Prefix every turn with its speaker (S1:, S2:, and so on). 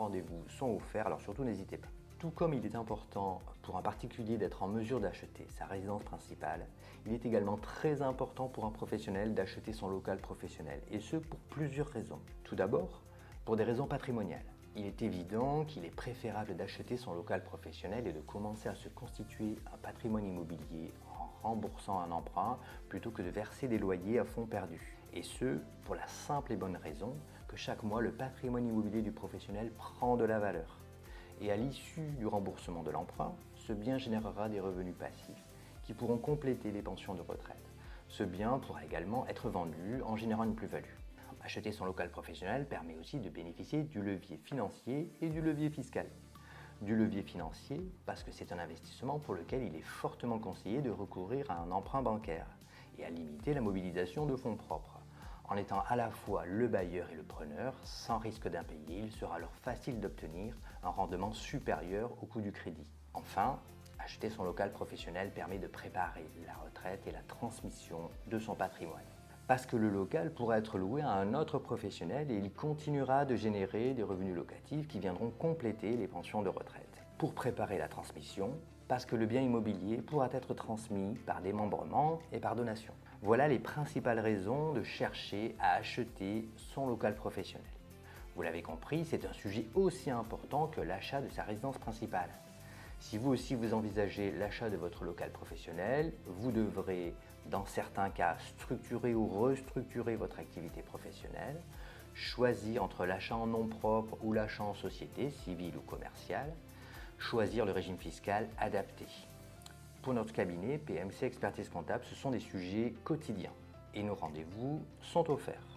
S1: rendez-vous sont offerts, alors surtout n'hésitez pas. Tout comme il est important pour un particulier d'être en mesure d'acheter sa résidence principale, il est également très important pour un professionnel d'acheter son local professionnel, et ce pour plusieurs raisons. Tout d'abord, pour des raisons patrimoniales. Il est évident qu'il est préférable d'acheter son local professionnel et de commencer à se constituer un patrimoine immobilier en remboursant un emprunt plutôt que de verser des loyers à fonds perdus. Et ce, pour la simple et bonne raison que chaque mois, le patrimoine immobilier du professionnel prend de la valeur. Et à l'issue du remboursement de l'emprunt, ce bien générera des revenus passifs qui pourront compléter les pensions de retraite. Ce bien pourra également être vendu en générant une plus-value. Acheter son local professionnel permet aussi de bénéficier du levier financier et du levier fiscal. Du levier financier parce que c'est un investissement pour lequel il est fortement conseillé de recourir à un emprunt bancaire et à limiter la mobilisation de fonds propres. En étant à la fois le bailleur et le preneur, sans risque d'impayé, il sera alors facile d'obtenir un rendement supérieur au coût du crédit. Enfin, acheter son local professionnel permet de préparer la retraite et la transmission de son patrimoine. Parce que le local pourra être loué à un autre professionnel et il continuera de générer des revenus locatifs qui viendront compléter les pensions de retraite. Pour préparer la transmission, parce que le bien immobilier pourra être transmis par démembrement et par donation. Voilà les principales raisons de chercher à acheter son local professionnel. Vous l'avez compris, c'est un sujet aussi important que l'achat de sa résidence principale. Si vous aussi vous envisagez l'achat de votre local professionnel, vous devrez, dans certains cas, structurer ou restructurer votre activité professionnelle, choisir entre l'achat en nom propre ou l'achat en société, civile ou commerciale, choisir le régime fiscal adapté. Pour notre cabinet, PMC Expertise Comptable, ce sont des sujets quotidiens et nos rendez-vous sont offerts.